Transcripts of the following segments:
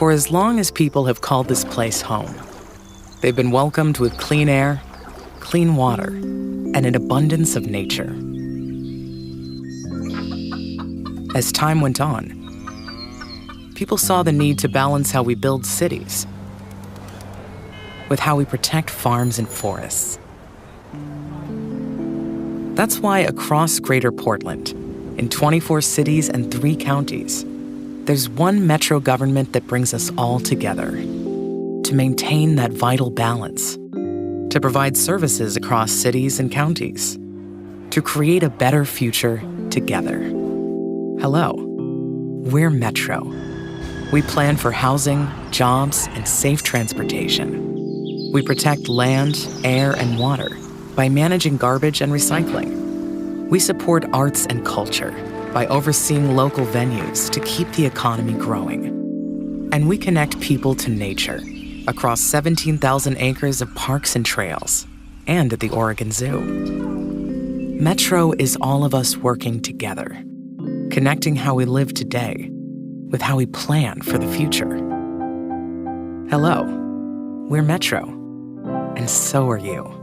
For as long as people have called this place home, they've been welcomed with clean air, clean water, and an abundance of nature. As time went on, people saw the need to balance how we build cities with how we protect farms and forests. That's why across Greater Portland, in 24 cities and 3 counties, there's one metro government that brings us all together to maintain that vital balance, to provide services across cities and counties, to create a better future together. Hello, we're Metro. We plan for housing, jobs, and safe transportation. We protect land, air, and water by managing garbage and recycling. We support arts and culture by overseeing local venues to keep the economy growing. And we connect people to nature across 17,000 acres of parks and trails and at the Oregon Zoo. Metro is all of us working together, connecting how we live today with how we plan for the future. Hello, we're Metro, and so are you.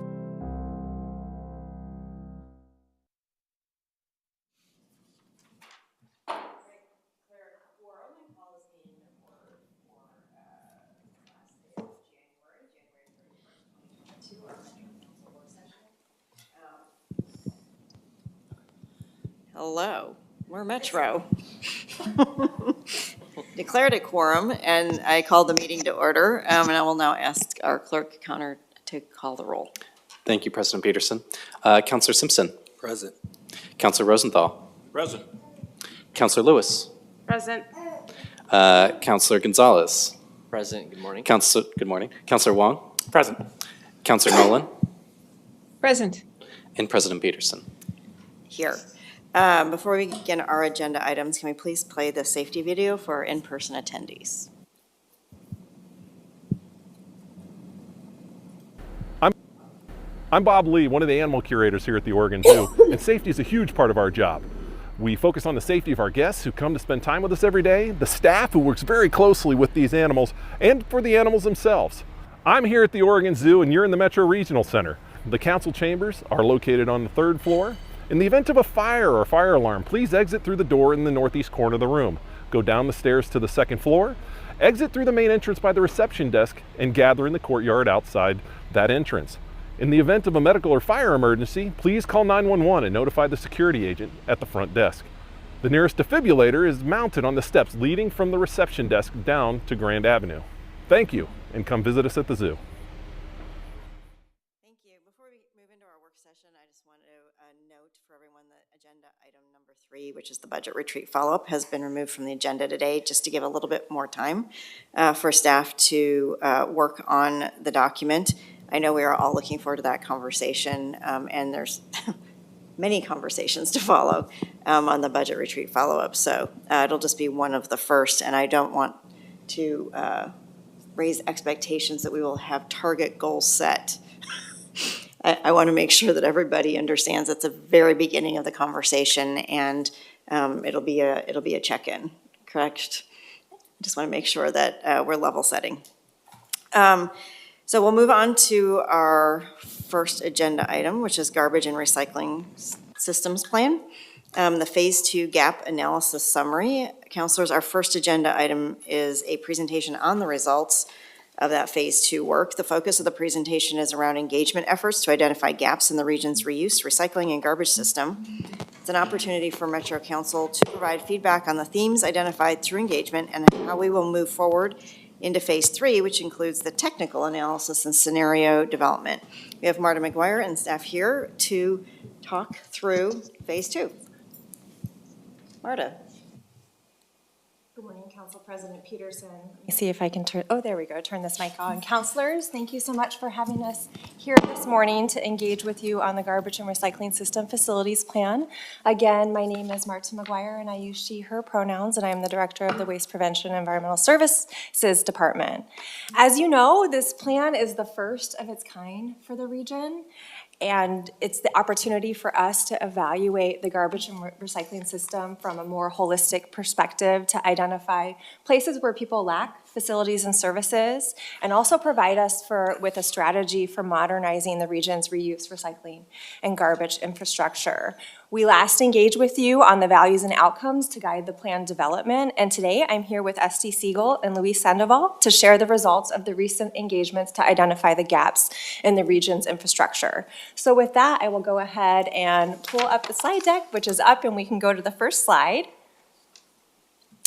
Hello, we're Metro. Declared a quorum, and I call the meeting to order, and I will now ask our clerk Connor to call the roll. Thank you, President Peterson. Councillor Simpson. Present. Councillor Rosenthal. Present. Councillor Lewis. Present. Councillor Gonzalez. Present. Good morning. Good morning. Councillor Wong. Present. Councillor Nolan. Present. And President Peterson. Here. Before we begin our agenda items, can we please play the safety video for our in-person attendees? I'm Bob Lee, one of the animal curators here at the Oregon Zoo, and safety is a huge part of our job. We focus on the safety of our guests who come to spend time with us every day, the staff who works very closely with these animals, and for the animals themselves. I'm here at the Oregon Zoo and you're in the Metro Regional Center. The council chambers are located on the 3rd floor. In the event of a fire or fire alarm, please exit through the door in the northeast corner of the room. Go down the stairs to the 2nd floor, exit through the main entrance by the reception desk, and gather in the courtyard outside that entrance. In the event of a medical or fire emergency, please call 911 and notify the security agent at the front desk. The nearest defibrillator is mounted on the steps leading from the reception desk down to Grand Avenue. Thank you, and come visit us at the zoo. Thank you. Before we move into our work session, I just wanted to note for everyone that agenda item number 3, which is the budget retreat follow-up, has been removed from the agenda today, just to give a little bit more time for staff to work on the document. I know we are all looking forward to that conversation, and there's many conversations to follow on the budget retreat follow-up. So it'll just be one of the first, and I don't want to raise expectations that we will have target goals set. I want to make sure that everybody understands it's the very beginning of the conversation, and it'll be a check-in, correct? I just want to make sure that we're level setting. So we'll move on to our first agenda item, which is garbage and recycling systems plan. The phase 2 gap analysis summary. Councilors, our first agenda item is a presentation on the results of that phase 2 work. The focus of the presentation is around engagement efforts to identify gaps in the region's reuse, recycling, and garbage system. It's an opportunity for Metro Council to provide feedback on the themes identified through engagement and how we will move forward into phase 3, which includes the technical analysis and scenario development. We have Marta McGuire and staff here to talk through phase 2. Marta. Good morning, Council President Peterson. Let me see if I can turn, oh, there we go, turn this mic on. Councilors, thank you so much for having us here this morning to engage with you on the Garbage and Recycling System Facilities Plan. Again, my name is Marta McGuire, and I use she, her pronouns, and I am the Director of the Waste Prevention and Environmental Services Department. As you know, this plan is the first of its kind for the region. And it's the opportunity for us to evaluate the garbage and recycling system from a more holistic perspective to identify places where people lack facilities, and services, and also provide us with a strategy for modernizing the region's reuse, recycling, and garbage infrastructure. We last engaged with you on the values and outcomes to guide the plan development, and today I'm here with Esty Siegel and Luis Sandoval to share the results of the recent engagements to identify the gaps in the region's infrastructure. So with that, I will go ahead and pull up the slide deck, which is up, and we can go to the first slide.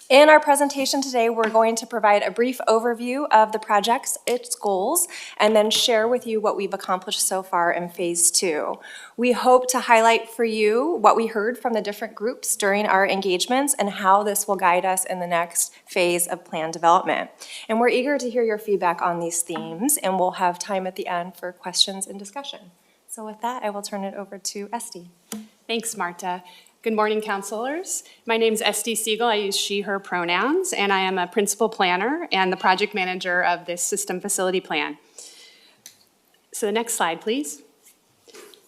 In our presentation today, we're going to provide a brief overview of the projects, its goals, and then share with you what we've accomplished so far in Phase 2. We hope to highlight for you what we heard from the different groups during our engagements and how this will guide us in the next phase of plan development. And we're eager to hear your feedback on these themes, and we'll have time at the end for questions and discussion. So with that, I will turn it over to Esty. Thanks, Marta. Good morning, counselors. My name is Esty Siegel. I use she, her pronouns, and I am a principal planner and the project manager of this system facility plan. So the next slide, please.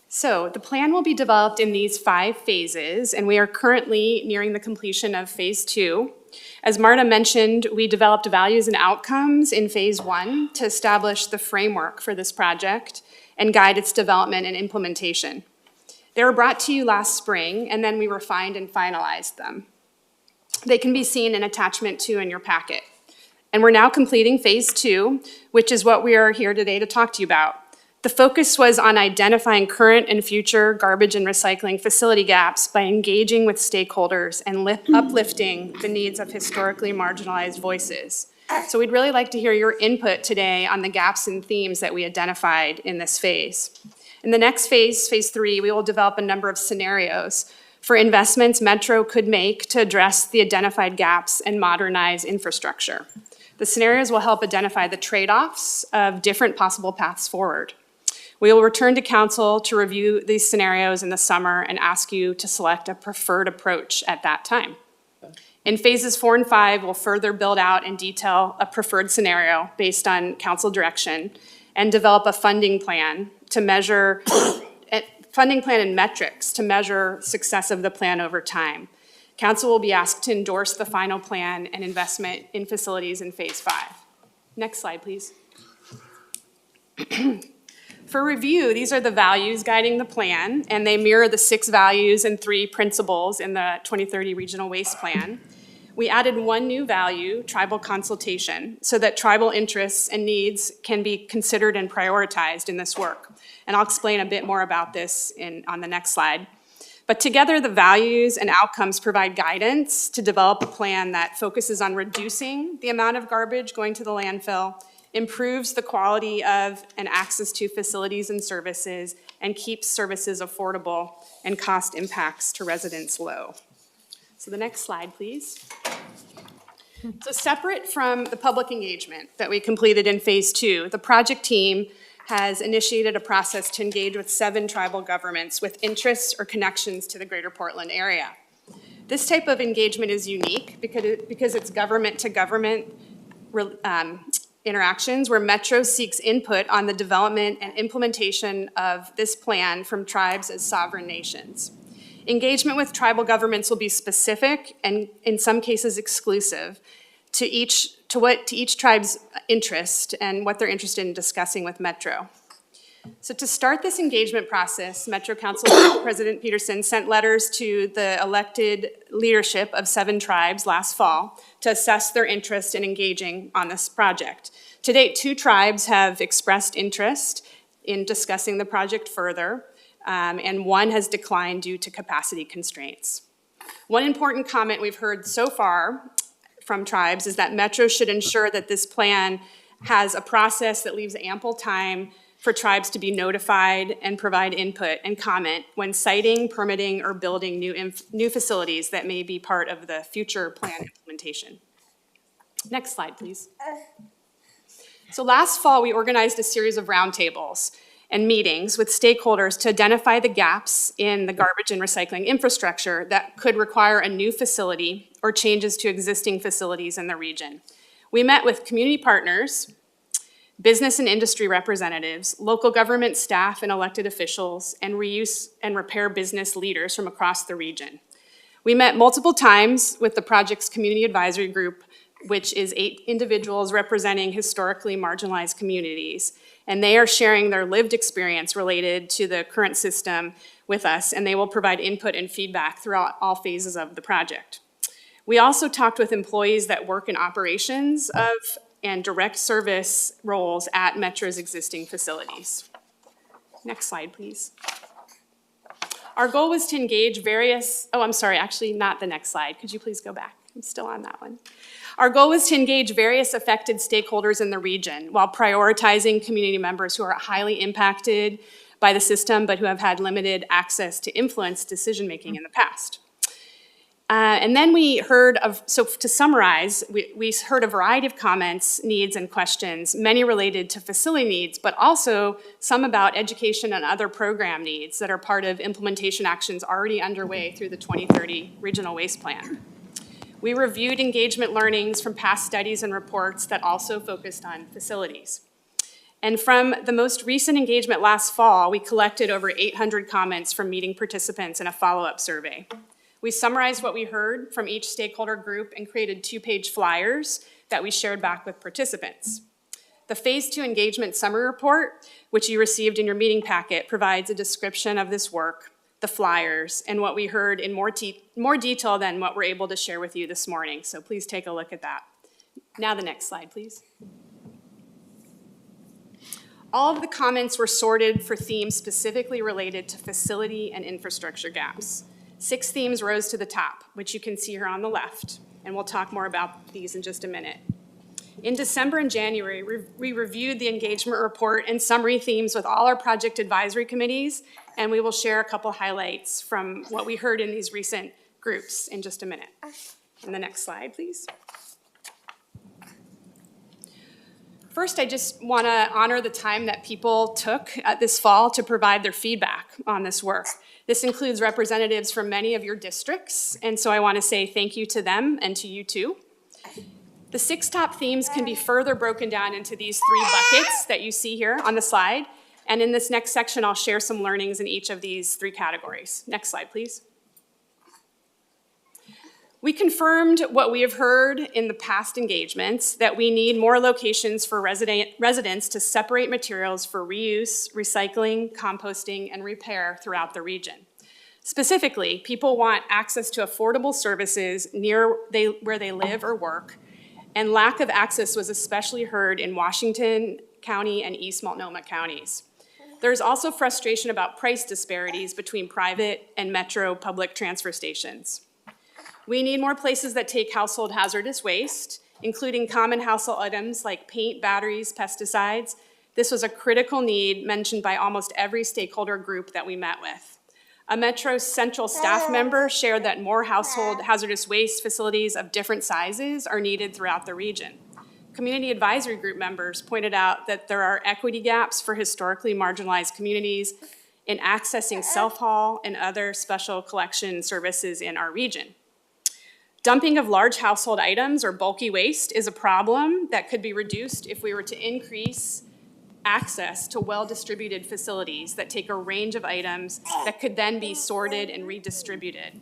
So the plan will be developed in these 5 phases, and we are currently nearing the completion of Phase 2. As Marta mentioned, we developed values and outcomes in Phase 1 to establish the framework for this project and guide its development and implementation. They were brought to you last spring, and then we refined and finalized them. They can be seen in attachment 2 in your packet. And we're now completing Phase 2, which is what we are here today to talk to you about. The focus was on identifying current and future garbage and recycling facility gaps by engaging with stakeholders and uplifting the needs of historically marginalized voices. So we'd really like to hear your input today on the gaps and themes that we identified in this phase. In the next phase, Phase 3, we will develop a number of scenarios for investments Metro could make to address the identified gaps and modernize infrastructure. The scenarios will help identify the trade-offs of different possible paths forward. We will return to council to review these scenarios in the summer and ask you to select a preferred approach at that time. In Phases 4 and 5, we'll further build out and detail a preferred scenario based on council direction and develop a funding plan to measure, funding plan and metrics to measure success of the plan over time. Council will be asked to endorse the final plan and investment in facilities in Phase 5. Next slide, please. For review, these are the values guiding the plan, and they mirror the 6 values and 3 principles in the 2030 Regional Waste Plan. We added 1 new value, tribal consultation, so that tribal interests and needs can be considered and prioritized in this work. And I'll explain a bit more about this on the next slide. But together, the values and outcomes provide guidance to develop a plan that focuses on reducing the amount of garbage going to the landfill, improves the quality of and access to facilities and services, and keeps services affordable and cost impacts to residents low. So the next slide, please. So separate from the public engagement that we completed in Phase 2, the project team has initiated a process to engage with 7 tribal governments with interests or connections to the Greater Portland area. This type of engagement is unique because it's government-to-government interactions where Metro seeks input on the development and implementation of this plan from tribes as sovereign nations. Engagement with tribal governments will be specific and in some cases exclusive to each tribe's interest and what they're interested in discussing with Metro. So to start this engagement process, Metro Council President Peterson sent letters to the elected leadership of 7 tribes last fall to assess their interest in engaging on this project. To date, 2 tribes have expressed interest in discussing the project further, and 1 has declined due to capacity constraints. One important comment we've heard so far from tribes is that Metro should ensure that this plan has a process that leaves ample time for tribes to be notified and provide input and comment when siting, permitting, or building new facilities that may be part of the future plan implementation. Next slide, please. So last fall, we organized a series of roundtables and meetings with stakeholders to identify the gaps in the garbage and recycling infrastructure that could require a new facility or changes to existing facilities in the region. We met with community partners, business and industry representatives, local government staff and elected officials, and reuse and repair business leaders from across the region. We met multiple times with the project's community advisory group, which is 8 individuals representing historically marginalized communities. And they are sharing their lived experience related to the current system with us, and they will provide input and feedback throughout all phases of the project. We also talked with employees that work in operations of and direct service roles at Metro's existing facilities. Next slide, please. Our goal was to engage various, oh, I'm sorry, actually not the next slide. Could you please go back? I'm still on that one. Our goal was to engage various affected stakeholders in the region while prioritizing community members who are highly impacted by the system but who have had limited access to influence decision-making in the past. And then we heard of, so to summarize, we heard a variety of comments, needs, and questions, many related to facility needs, but also some about education and other program needs that are part of implementation actions already underway through the 2030 Regional Waste Plan. We reviewed engagement learnings from past studies and reports that also focused on facilities. And from the most recent engagement last fall, we collected over 800 comments from meeting participants in a follow-up survey. We summarized what we heard from each stakeholder group and created 2-page flyers that we shared back with participants. The Phase 2 Engagement Summary Report, which you received in your meeting packet, provides a description of this work, the flyers, and what we heard in more detail than what we're able to share with you this morning. So please take a look at that. Now the next slide, please. All of the comments were sorted for themes specifically related to facility and infrastructure gaps. 6 themes rose to the top, which you can see here on the left, and we'll talk more about these in just a minute. In December and January, we reviewed the engagement report and summary themes with all our project advisory committees, and we will share a couple highlights from what we heard in these recent groups in just a minute. And the next slide, please. First, I just want to honor the time that people took this fall to provide their feedback on this work. This includes representatives from many of your districts, and so I want to say thank you to them and to you too. The 6 top themes can be further broken down into these 3 buckets that you see here on the slide, and in this next section, I'll share some learnings in each of these 3 categories. Next slide, please. We confirmed what we have heard in the past engagements, that we need more locations for residents to separate materials for reuse, recycling, composting, and repair throughout the region. Specifically, people want access to affordable services near where they live or work, and lack of access was especially heard in Washington County and East Multnomah counties. There's also frustration about price disparities between private and metro public transfer stations. We need more places that take household hazardous waste, including common household items like paint, batteries, pesticides. This was a critical need mentioned by almost every stakeholder group that we met with. A Metro Central staff member shared that more household hazardous waste facilities of different sizes are needed throughout the region. Community advisory group members pointed out that there are equity gaps for historically marginalized communities in accessing self-haul and other special collection services in our region. Dumping of large household items or bulky waste is a problem that could be reduced if we were to increase access to well-distributed facilities that take a range of items that could then be sorted and redistributed.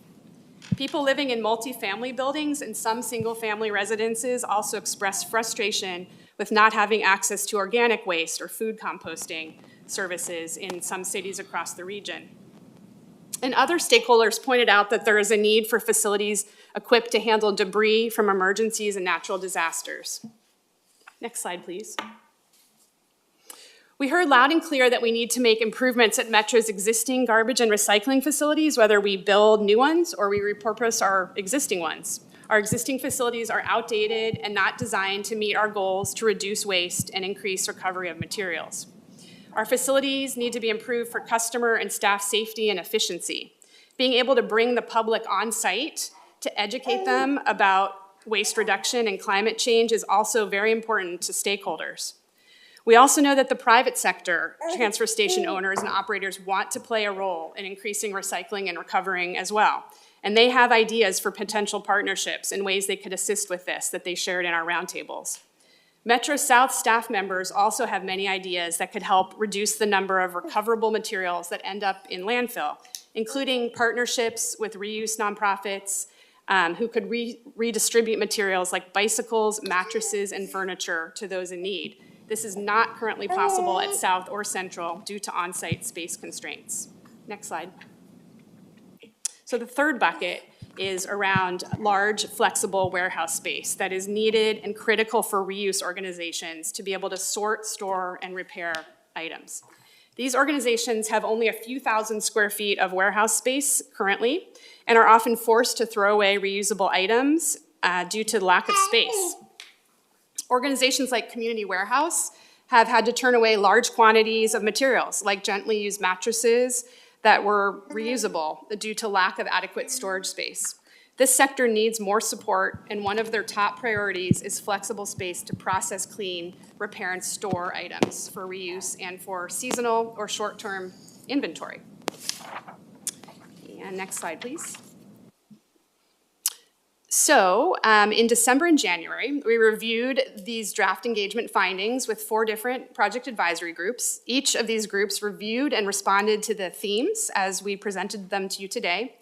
People living in multifamily buildings and some single-family residences also express frustration with not having access to organic waste or food composting services in some cities across the region. And other stakeholders pointed out that there is a need for facilities equipped to handle debris from emergencies and natural disasters. Next slide, please. We heard loud and clear that we need to make improvements at Metro's existing garbage and recycling facilities, whether we build new ones or we repurpose our existing ones. Our existing facilities are outdated and not designed to meet our goals to reduce waste and increase recovery of materials. Our facilities need to be improved for customer and staff safety and efficiency. Being able to bring the public on site to educate them about waste reduction and climate change is also very important to stakeholders. We also know that the private sector, transfer station owners and operators, want to play a role in increasing recycling and recovering as well. And they have ideas for potential partnerships and ways they could assist with this that they shared in our roundtables. Metro South staff members also have many ideas that could help reduce the number of recoverable materials that end up in landfill, including partnerships with reuse nonprofits, who could redistribute materials like bicycles, mattresses, and furniture to those in need. This is not currently possible at South or Central due to on-site space constraints. Next slide. So the third bucket is around large, flexible warehouse space that is needed and critical for reuse organizations to be able to sort, store, and repair items. These organizations have only a few thousand square feet of warehouse space currently and are often forced to throw away reusable items due to lack of space. Organizations like Community Warehouse have had to turn away large quantities of materials like gently used mattresses that were reusable due to lack of adequate storage space. This sector needs more support, and one of their top priorities is flexible space to process, clean, repair, and store items for reuse and for seasonal or short-term inventory. And next slide, please. So in December and January, we reviewed these draft engagement findings with 4 different project advisory groups. Each of these groups reviewed and responded to the themes as we presented them to you today.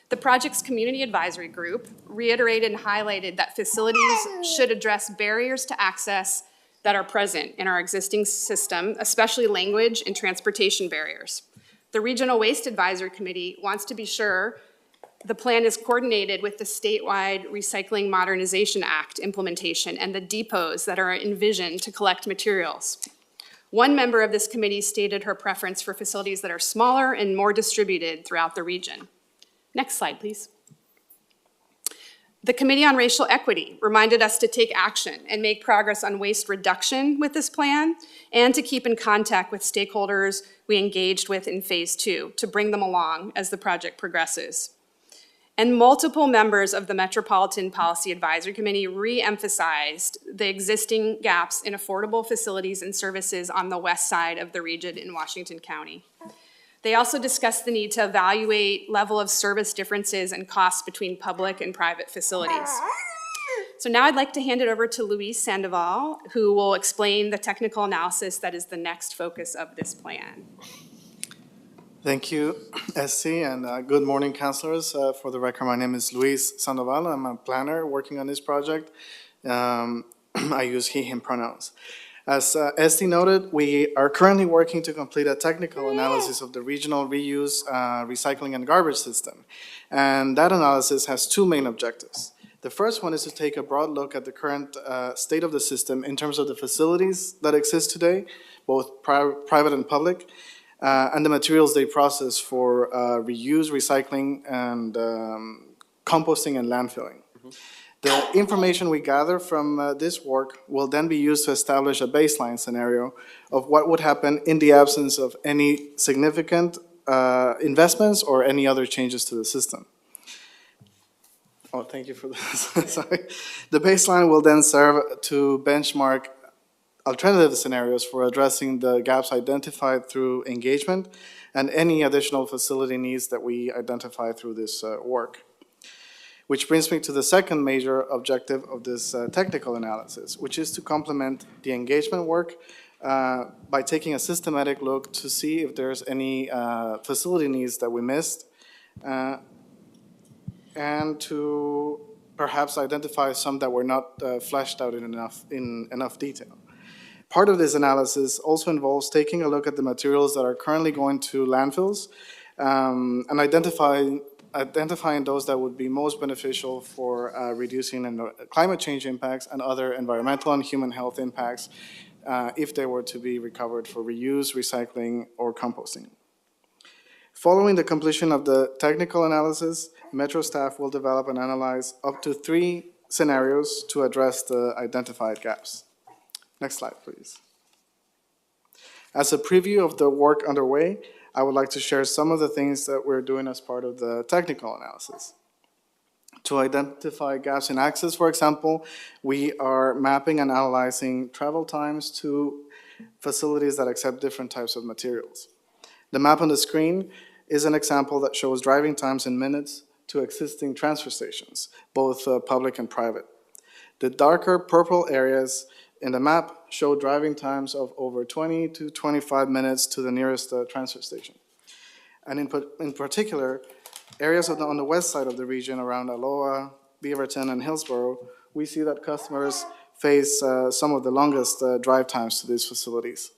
The project's community advisory group reiterated and highlighted that facilities should address barriers to access that are present in our existing system, especially language and transportation barriers. The Regional Waste Advisory Committee wants to be sure the plan is coordinated with the statewide Recycling Modernization Act implementation and the depots that are envisioned to collect materials. One member of this committee stated her preference for facilities that are smaller and more distributed throughout the region. Next slide, please. The Committee on Racial Equity reminded us to take action and make progress on waste reduction with this plan and to keep in contact with stakeholders we engaged with in Phase 2 to bring them along as the project progresses. And multiple members of the Metropolitan Policy Advisory Committee re-emphasized the existing gaps in affordable facilities and services on the west side of the region in Washington County. They also discussed the need to evaluate level of service differences and costs between public and private facilities. So now I'd like to hand it over to Luis Sandoval, who will explain the technical analysis that is the next focus of this plan. Thank you, Esty, and good morning, councilors. For the record, my name is Luis Sandoval. I'm a planner working on this project. I use he, him pronouns. As Esty noted, we are currently working to complete a technical analysis of the regional reuse, recycling, and garbage system. And that analysis has 2 main objectives. The first one is to take a broad look at the current state of the system in terms of the facilities that exist today, both private and public, and the materials they process for reuse, recycling, and composting and landfilling. The information we gather from this work will then be used to establish a baseline scenario of what would happen in the absence of any significant investments or any other changes to the system. Oh, thank you for this. Sorry. The baseline will then serve to benchmark alternative scenarios for addressing the gaps identified through engagement and any additional facility needs that we identify through this work. Which brings me to the second major objective of this technical analysis, which is to complement the engagement work by taking a systematic look to see if there's any facility needs that we missed and to perhaps identify some that were not fleshed out in enough detail. Part of this analysis also involves taking a look at the materials that are currently going to landfills and identifying those that would be most beneficial for reducing climate change impacts and other environmental and human health impacts if they were to be recovered for reuse, recycling, or composting. Following the completion of the technical analysis, Metro staff will develop and analyze up to 3 scenarios to address the identified gaps. Next slide, please. As a preview of the work underway, I would like to share some of the things that we're doing as part of the technical analysis. To identify gaps in access, for example, we are mapping and analyzing travel times to facilities that accept different types of materials. The map on the screen is an example that shows driving times in minutes to existing transfer stations, both public and private. The darker purple areas in the map show driving times of over 20 to 25 minutes to the nearest transfer station. And in particular, areas on the west side of the region around Aloha, Beaverton, and Hillsborough, we see that customers face some of the longest drive times to these facilities.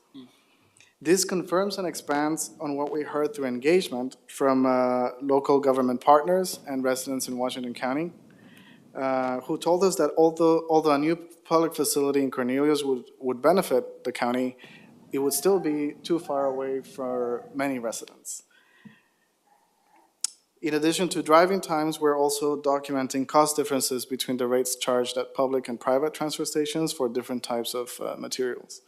This confirms and expands on what we heard through engagement from local government partners and residents in Washington County, who told us that although a new public facility in Cornelius would benefit the county, it would still be too far away for many residents. In addition to driving times, we're also documenting cost differences between the rates charged at public and private transfer stations for different types of materials.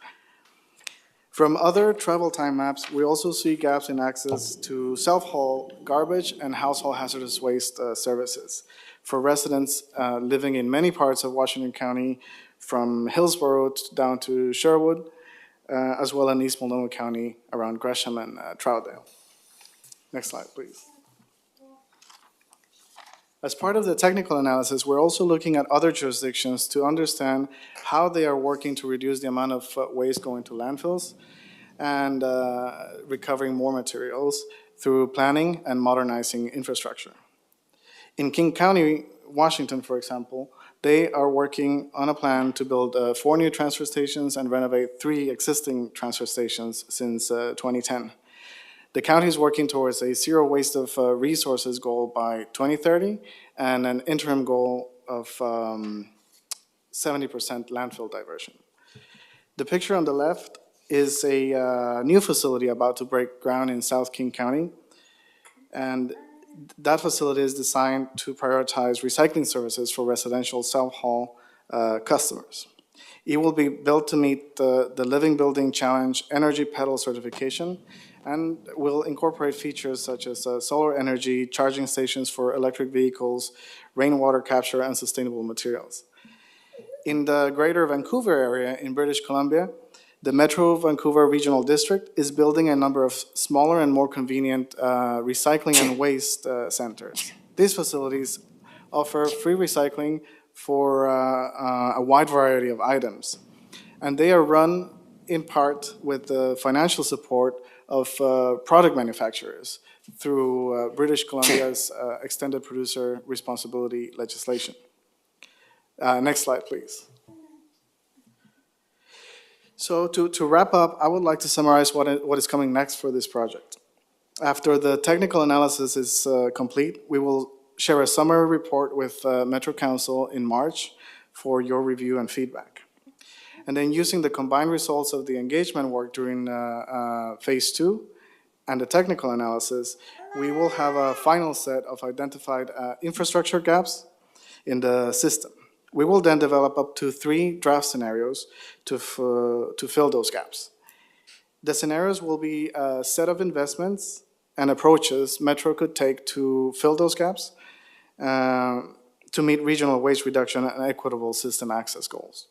From other travel time maps, we also see gaps in access to self-haul garbage and household hazardous waste services for residents living in many parts of Washington County, from Hillsborough down to Sherwood, as well in East Multnomah County around Gresham and Troutdale. Next slide, please. As part of the technical analysis, we're also looking at other jurisdictions to understand how they are working to reduce the amount of waste going to landfills and recovering more materials through planning and modernizing infrastructure. In King County, Washington, for example, they are working on a plan to build 4 new transfer stations and renovate 3 existing transfer stations since 2010. The county is working towards a zero waste of resources goal by 2030 and an interim goal of 70% landfill diversion. The picture on the left is a new facility about to break ground in South King County. And that facility is designed to prioritize recycling services for residential self-haul customers. It will be built to meet the Living Building Challenge Energy Pedal certification and will incorporate features such as solar energy, charging stations for electric vehicles, rainwater capture, and sustainable materials. In the Greater Vancouver area in British Columbia, the Metro Vancouver Regional District is building a number of smaller and more convenient recycling and waste centers. These facilities offer free recycling for a wide variety of items, and they are run in part with the financial support of product manufacturers through British Columbia's extended producer responsibility legislation. Next slide, please. So to wrap up, I would like to summarize what is coming next for this project. After the technical analysis is complete, we will share a summary report with Metro Council in March for your review and feedback. And then using the combined results of the engagement work during phase 2 and the technical analysis, we will have a final set of identified infrastructure gaps in the system. We will then develop up to 3 draft scenarios to fill those gaps. The scenarios will be a set of investments and approaches Metro could take to fill those gaps to meet regional waste reduction and equitable system access goals.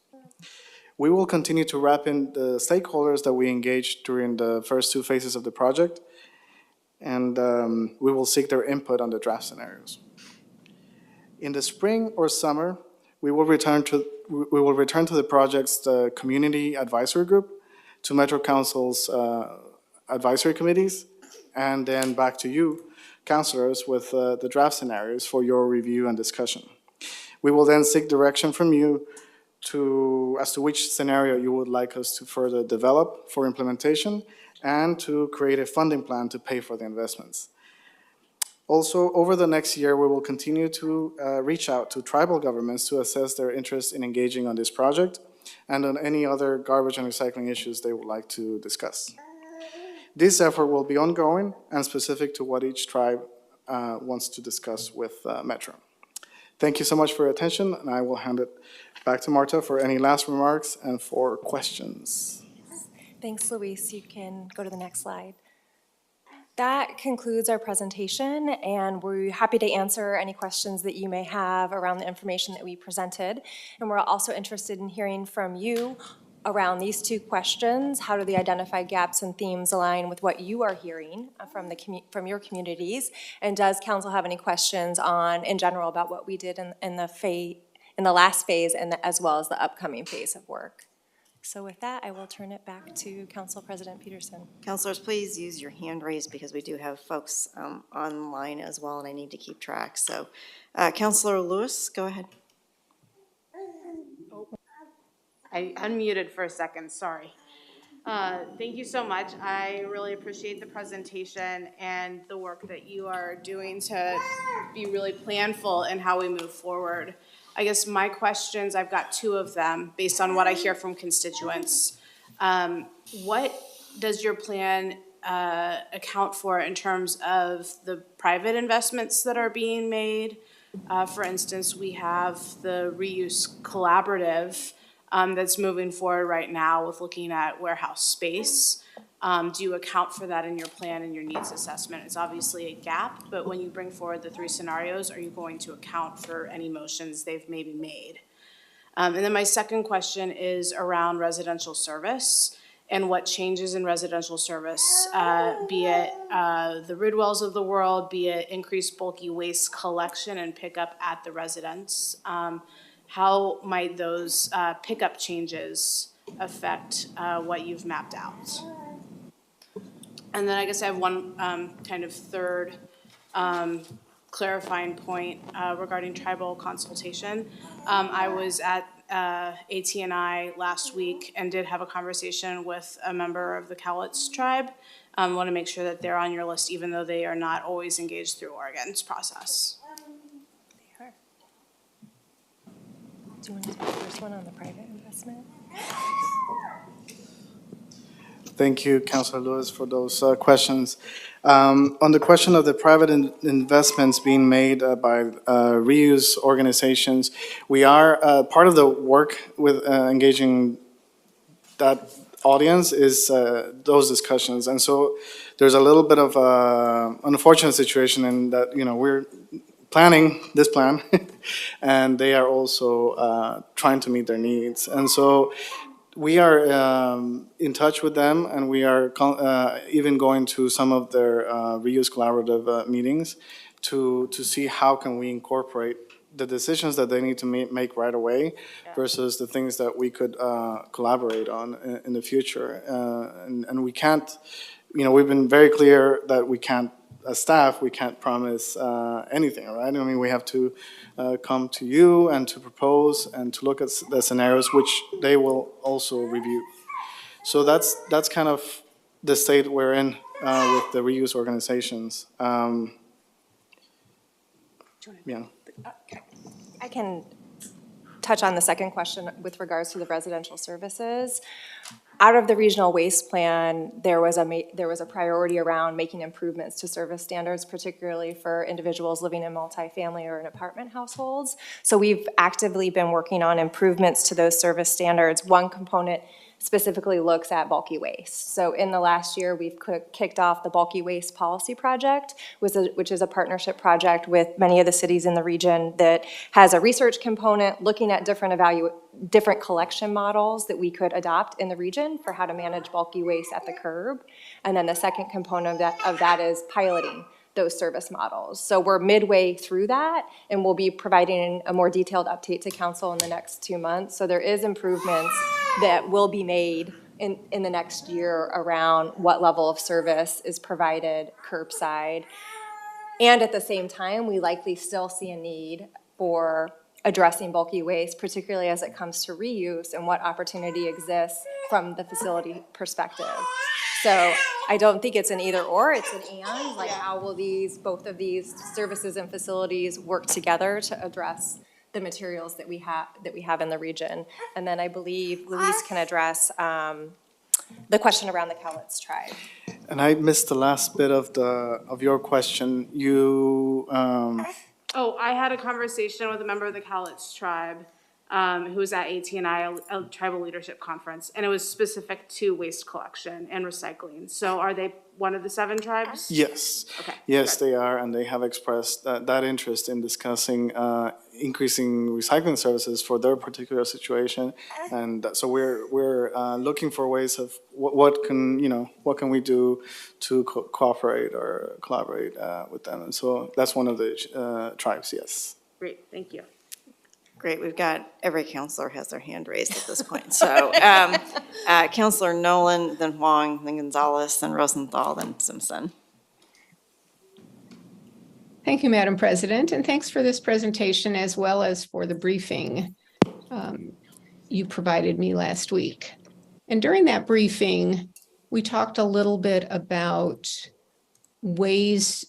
We will continue to wrap in the stakeholders that we engaged during the first 2 phases of the project, and we will seek their input on the draft scenarios. In the spring or summer, we will return to the project's community advisory group, to Metro Council's advisory committees, and then back to you, councilors, with the draft scenarios for your review and discussion. We will then seek direction from you as to which scenario you would like us to further develop for implementation and to create a funding plan to pay for the investments. Also, over the next year, we will continue to reach out to tribal governments to assess their interest in engaging on this project and on any other garbage and recycling issues they would like to discuss. This effort will be ongoing and specific to what each tribe wants to discuss with Metro. Thank you so much for your attention, and I will hand it back to Marta for any last remarks and for questions. Thanks, Luis. You can go to the next slide. That concludes our presentation, and we're happy to answer any questions that you may have around the information that we presented. And we're also interested in hearing from you around these 2 questions. How do the identified gaps and themes align with what you are hearing from your communities? And does council have any questions in general about what we did in the last phase and as well as the upcoming phase of work? So with that, I will turn it back to Council President Peterson. Counselors, please use your hand raised because we do have folks online as well, and I need to keep track. So, Counselor Lewis, go ahead. I unmuted for a second, sorry. Thank you so much. I really appreciate the presentation and the work that you are doing to be really planful in how we move forward. I guess my questions, I've got two of them, based on what I hear from constituents. What does your plan account for in terms of the private investments that are being made? For instance, we have the Reuse Collaborative that's moving forward right now with looking at warehouse space. Do you account for that in your plan and your needs assessment? It's obviously a gap, but when you bring forward the three scenarios, are you going to account for any motions they've maybe made? And then my second question is around residential service and what changes in residential service, be it the Ridwells of the world, be it increased bulky waste collection and pickup at the residence. How might those pickup changes affect what you've mapped out? And then I guess I have one kind of third clarifying point regarding tribal consultation. I was at AT&I last week and did have a conversation with a member of the Cowlitz tribe. Want to make sure that they're on your list, even though they are not always engaged through Oregon's process. Do you want to take the first one on the private investment? Thank you, Councilor Lewis, for those questions. On the question of the private investments being made by reuse organizations, we are part of the work with engaging that audience is those discussions. And so there's a little bit of an unfortunate situation in that, we're planning this plan, and they are also trying to meet their needs. And so we are in touch with them, and we are even going to some of their Reuse Collaborative meetings to see how can we incorporate the decisions that they need to make right away versus the things that we could collaborate on in the future. And we can't, we've been very clear that we can't, as staff, we can't promise anything, right? I mean, we have to come to you and to propose and to look at the scenarios which they will also review. So that's kind of the state we're in with the reuse organizations. Yeah. I can touch on the second question with regards to the residential services. Out of the regional waste plan, there was a priority around making improvements to service standards, particularly for individuals living in multifamily or in apartment households. So we've actively been working on improvements to those service standards. One component specifically looks at bulky waste. So in the last year, we've kicked off the Bulky Waste Policy Project, which is a partnership project with many of the cities in the region that has a research component looking at different collection models that we could adopt in the region for how to manage bulky waste at the curb. And then the second component of that is piloting those service models. So we're midway through that, and we'll be providing a more detailed update to council in the next 2 months. So there is improvements that will be made in the next year around what level of service is provided curbside. And at the same time, we likely still see a need for addressing bulky waste, particularly as it comes to reuse and what opportunity exists from the facility perspective. So I don't think it's an either or, it's an and, like how will both of these services and facilities work together to address the materials that we have in the region. And then I believe Luis can address the question around the Cowlitz tribe. And I missed the last bit of your question. You I had a conversation with a member of the Cowlitz tribe who was at AT&I, a tribal leadership conference, and it was specific to waste collection and recycling. So are they one of the 7 tribes? Yes. Okay. Yes, good. they are, and they have expressed that interest in discussing increasing recycling services for their particular situation. And so we're looking for ways of what can we do to cooperate or collaborate with them. And so that's one of the tribes. Yes. Great, thank you. Great, we've got, every counselor has their hand raised at this point. So Counselor Nolan, then Huang, then Gonzalez, then Rosenthal, then Simpson. Thank you, Madam President, and thanks for this presentation as well as for the briefing you provided me last week. And during that briefing, we talked a little bit about ways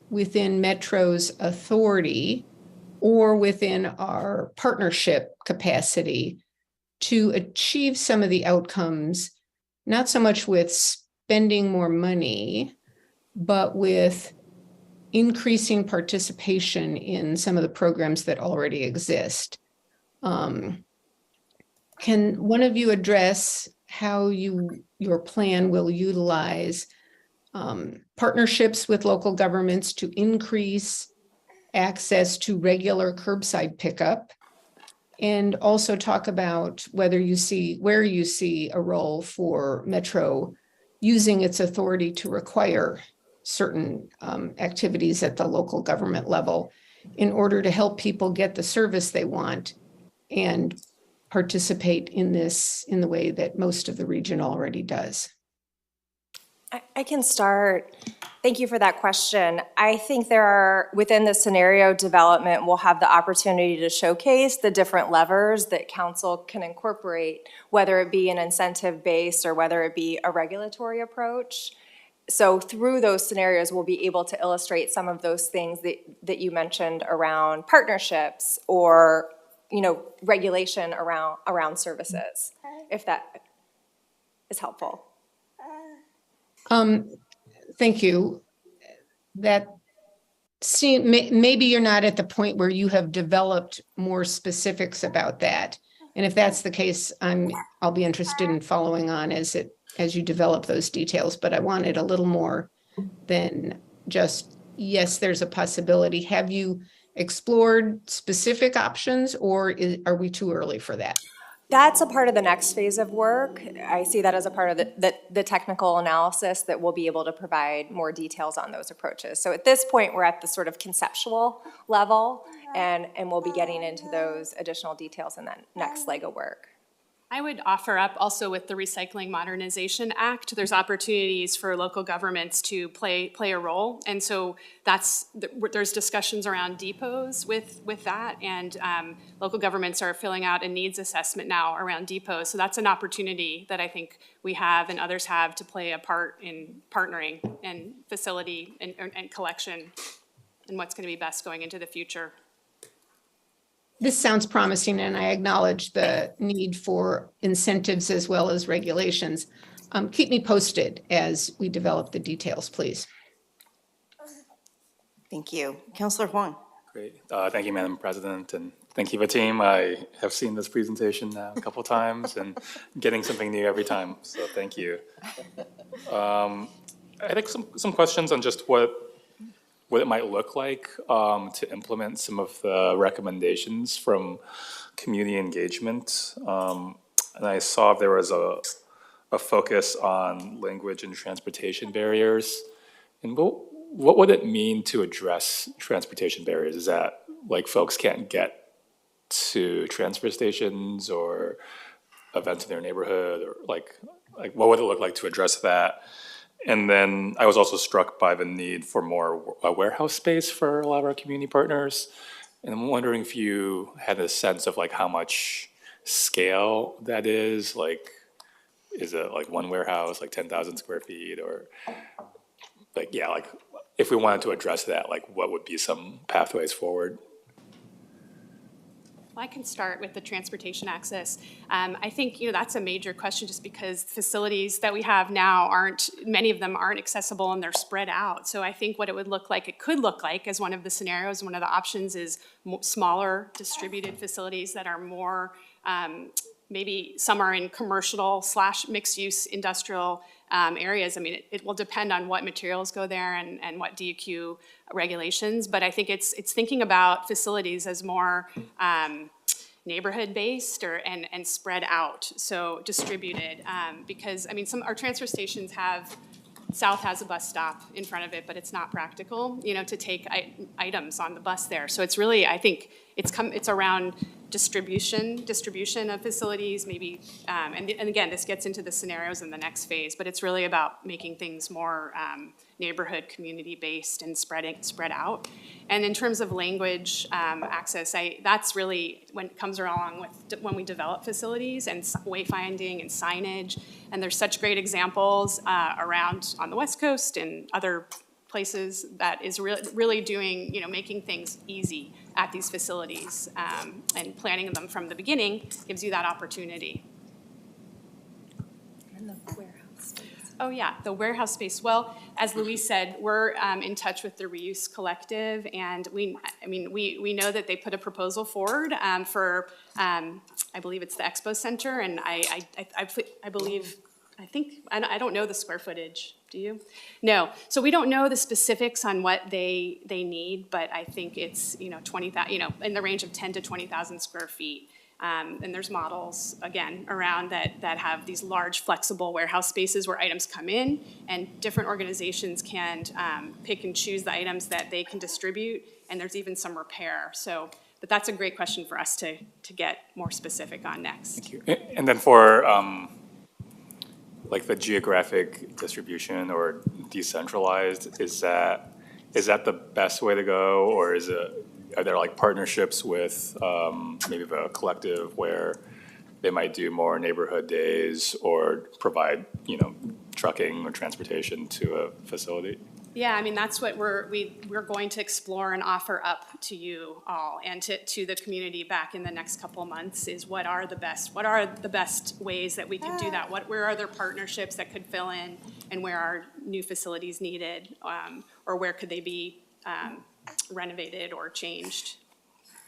within Metro's authority or within our partnership capacity to achieve some of the outcomes, not so much with spending more money, but with increasing participation in some of the programs that already exist. Can one of you address how your plan will utilize partnerships with local governments to increase access to regular curbside pickup? And also talk about where you see a role for Metro using its authority to require certain activities at the local government level in order to help people get the service they want and participate in the way that most of the region already does. I can start. Thank you for that question. I think within the scenario development, we'll have the opportunity to showcase the different levers that council can incorporate, whether it be an incentive-based or whether it be a regulatory approach. So through those scenarios, we'll be able to illustrate some of those things that you mentioned around partnerships or, regulation around services, if that is helpful. Thank you. Maybe you're not at the point where you have developed more specifics about that. And if that's the case, I'll be interested in following on as you develop those details, but I wanted a little more than just, yes, there's a possibility. Have you explored specific options, or are we too early for that? That's a part of the next phase of work. I see that as a part of the technical analysis that we'll be able to provide more details on those approaches. So at this point, we're at the sort of conceptual level, and we'll be getting into those additional details in that next leg of work. I would offer up also with the Recycling Modernization Act, there's opportunities for local governments to play a role. And so there's discussions around depots with that, and local governments are filling out a needs assessment now around depots. So that's an opportunity that I think we have and others have to play a part in partnering and facility and collection and what's going to be best going into the future. This sounds promising, and I acknowledge the need for incentives as well as regulations. Keep me posted as we develop the details, please. Thank you. Counselor Huang. Great. Thank you, Madam President, and thank you, team. I have seen this presentation now a couple times and getting something new every time, so thank you. I think some questions on just what it might look like to implement some of the recommendations from community engagement. And I saw there was a focus on language and transportation barriers. And what would it mean to address transportation barriers? Is that like folks can't get to transfer stations or events in their neighborhood, or like what would it look like to address that? And then I was also struck by the need for more warehouse space for a lot of our community partners. And I'm wondering if you had a sense of like how much scale that is. Like, is it like one warehouse, like 10,000 square feet, or like, yeah, like if we wanted to address that, like what would be some pathways forward? I can start with the transportation access. I think that's a major question, just because facilities that we have now many of them aren't accessible and they're spread out. So I think what it could look like as one of the scenarios, one of the options is smaller distributed facilities that are more, maybe some are in commercial / mixed use industrial areas. I mean, it will depend on what materials go there and what DEQ regulations, but I think it's thinking about facilities as more neighborhood-based and spread out, so distributed, because I mean, our transfer stations have South has a bus stop in front of it, but it's not practical, to take items on the bus there. So it's really, I think, it's around distribution of facilities, maybe, and again, this gets into the scenarios in the next phase, but it's really about making things more neighborhood, community-based and spread out. And in terms of language access, that's really when it comes along with when we develop facilities and wayfinding and signage. And there's such great examples around on the West Coast and other places that is really doing, making things easy at these facilities, and planning them from the beginning gives you that opportunity. And the warehouse space. Oh, yeah, the warehouse space. Well, as Luis said, we're in touch with the Reuse Collective, and we know that they put a proposal forward for, I believe it's the Expo Center, and I don't know the square footage. Do you? No. So we don't know the specifics on what they need, but I think it's 20,000, in the range of 10 to 20,000 square feet. And there's models again around that have these large flexible warehouse spaces where items come in, and different organizations can pick and choose the items that they can distribute, and there's even some repair. So, but that's a great question for us to get more specific on next. Thank you. And then for like the geographic distribution or decentralized, is that the best way to go, or are there like partnerships with maybe a collective where they might do more neighborhood days or provide trucking or transportation to a facility? Yeah, that's what we're going to explore and offer up to you all and to the community back in the next couple of months is what are the best ways that we can do that? Where are there partnerships that could fill in, and where are new facilities needed, or where could they be renovated or changed?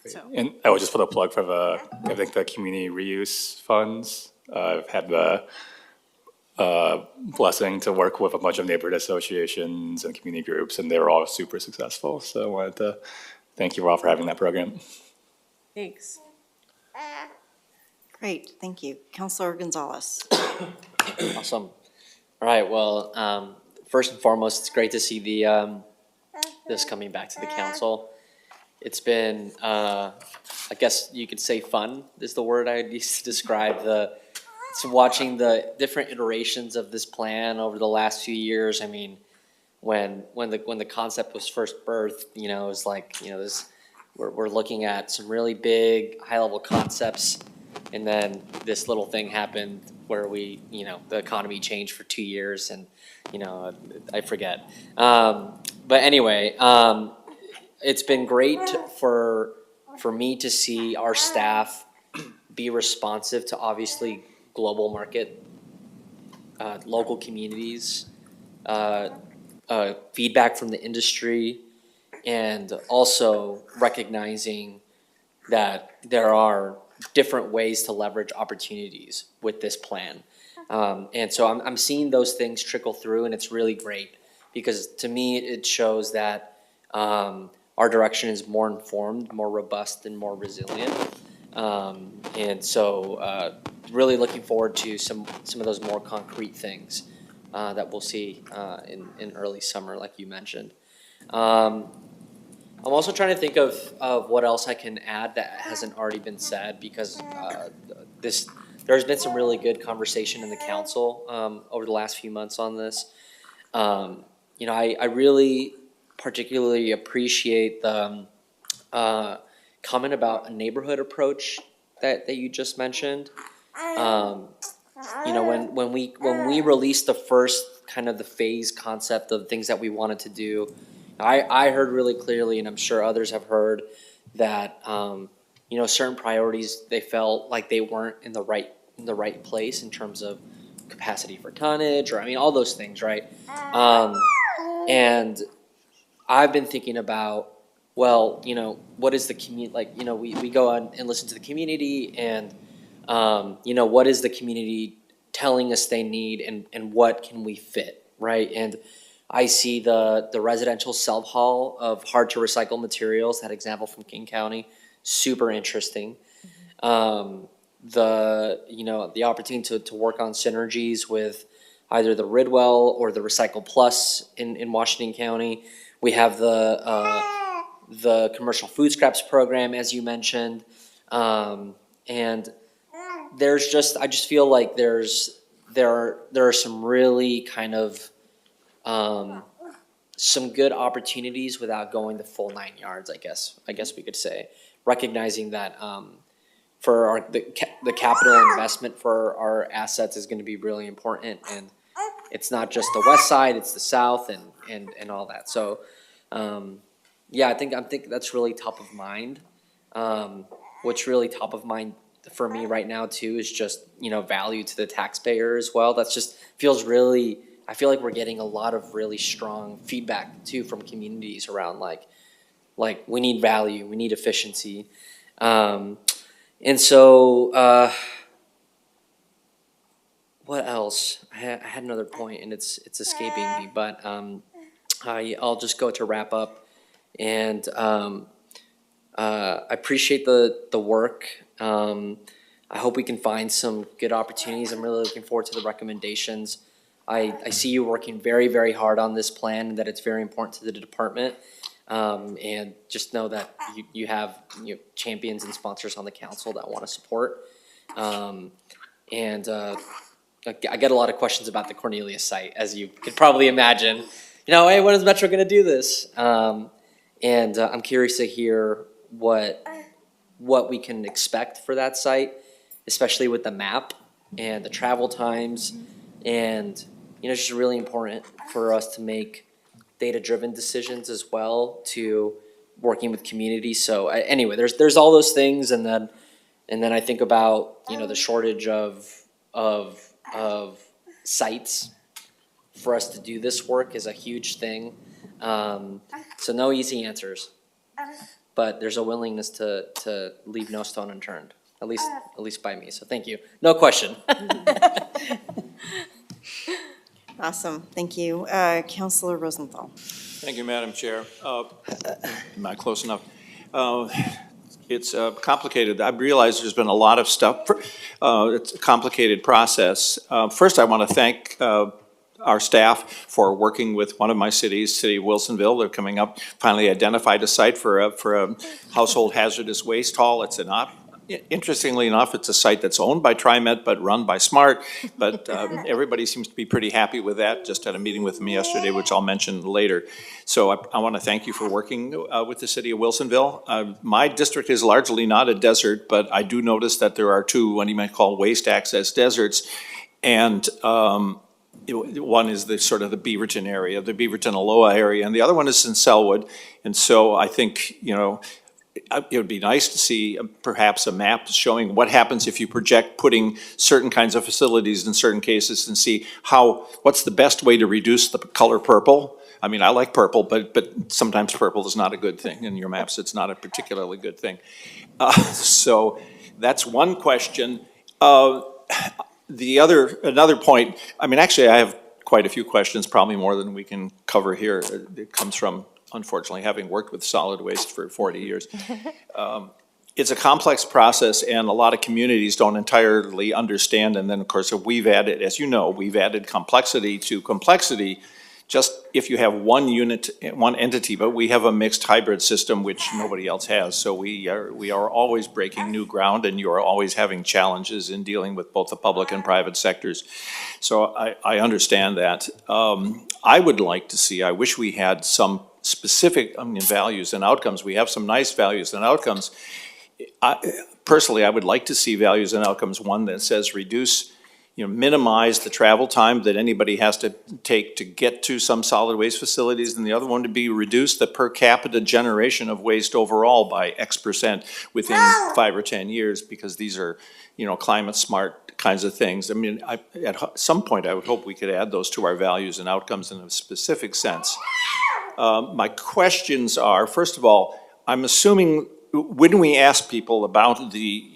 So. And I would just put a plug for I think the community reuse funds. I've had the blessing to work with a bunch of neighborhood associations and community groups, and they were all super successful. So I wanted to thank you all for having that program. Thanks. Great, thank you. Councilor Gonzalez. Awesome. All right, well, first and foremost, it's great to see this coming back to the council. It's been, I guess you could say fun is the word I'd use to describe watching the different iterations of this plan over the last few years. When the concept was first birthed, it was like, we're looking at some really big high-level concepts, and then this little thing happened where the economy changed for 2 years, and I forget. But anyway, it's been great for me to see our staff be responsive to obviously global market, local communities, feedback from the industry, and also recognizing that there are different ways to leverage opportunities with this plan. And so I'm seeing those things trickle through, and it's really great because to me it shows that our direction is more informed, more robust, and more resilient. And so really looking forward to some of those more concrete things that we'll see in early summer, like you mentioned. I'm also trying to think of what else I can add that hasn't already been said, because there's been some really good conversation in the council over the last few months on this. I really particularly appreciate the comment about a neighborhood approach that you just mentioned. When we released the first kind of the phase concept of things that we wanted to do, I heard really clearly, and I'm sure others have heard, that certain priorities, they felt like they weren't in the right place in terms of capacity for tonnage, or all those things, right? And I've been thinking about, well, what is the community, we go on and listen to the community, and what is the community telling us they need, and what can we fit, right? And I see the residential self-haul of hard-to-recycle materials, that example from King County, super interesting. The opportunity to work on synergies with either the Ridwell or the Recycle Plus in Washington County. We have the commercial food scraps program, as you mentioned. And there's just, I just feel like there are some really kind of, some good opportunities without going the full 9 yards, I guess we could say. Recognizing that, for the capital investment for our assets is gonna be really important, and it's not just the west side, it's the south and all that. So, yeah, I think that's really top of mind. What's really top of mind for me right now too is just, value to the taxpayer as well. That's just feels really, I feel like we're getting a lot of really strong feedback too from communities around like we need value, we need efficiency. And so, what else? I had another point and it's escaping me, but I'll just go to wrap up. And I appreciate the work. I hope we can find some good opportunities. I'm really looking forward to the recommendations. I see you working very, very hard on this plan and that it's very important to the department. And just know that you have champions and sponsors on the council that want to support. I get a lot of questions about the Cornelius site, as you could probably imagine. Hey, when is Metro going to do this? And I'm curious to hear what we can expect for that site, especially with the map and the travel times. And, it's just really important for us to make data-driven decisions as well, to working with communities. So anyway, there's all those things. And then I think about, the shortage of sites for us to do this work is a huge thing. So no easy answers, but there's a willingness to leave no stone unturned, at least by me. So thank you. No question. Awesome, thank you. Councilor Rosenthal. Thank you, Madam Chair. Not close enough. It's complicated. I realize there's been a lot of stuff. It's a complicated process. First, I want to thank our staff for working with one of my cities, City of Wilsonville. They're coming up, finally identified a site for a household hazardous waste haul. It's interestingly enough, it's a site that's owned by TriMet but run by SMART. But everybody seems to be pretty happy with that. Just had a meeting with them yesterday, which I'll mention later. So I want to thank you for working with the City of Wilsonville. My district is largely not a desert, but I do notice that there are two, what you might call waste access deserts. And one is the sort of the Beaverton area, the Beaverton-Aloha area, and the other one is in Selwood. And so I think, it would be nice to see perhaps a map showing what happens if you project putting certain kinds of facilities in certain cases and see what's the best way to reduce the color purple. I mean, I like purple, but sometimes purple is not a good thing. In your maps, it's not a particularly good thing. So that's one question. Another point, I mean, actually, I have quite a few questions, probably more than we can cover here. It comes from, unfortunately, having worked with solid waste for 40 years. It's a complex process, and a lot of communities don't entirely understand. And then, of course, we've added, as you know, we've added complexity to complexity. Just if you have one unit, one entity, but we have a mixed hybrid system, which nobody else has. So we are always breaking new ground, and you are always having challenges in dealing with both the public and private sectors. So I understand that. I would like to see, I wish we had some specific values and outcomes. We have some nice values and outcomes. Personally, I would like to see values and outcomes, one that says reduce, minimize the travel time that anybody has to take to get to some solid waste facilities, and the other one to be reduce the per capita generation of waste overall by X% within 5 or 10 years, because these are, climate smart kinds of things. I mean, at some point, I would hope we could add those to our values and outcomes in a specific sense. My questions are, first of all, I'm assuming when we ask people about the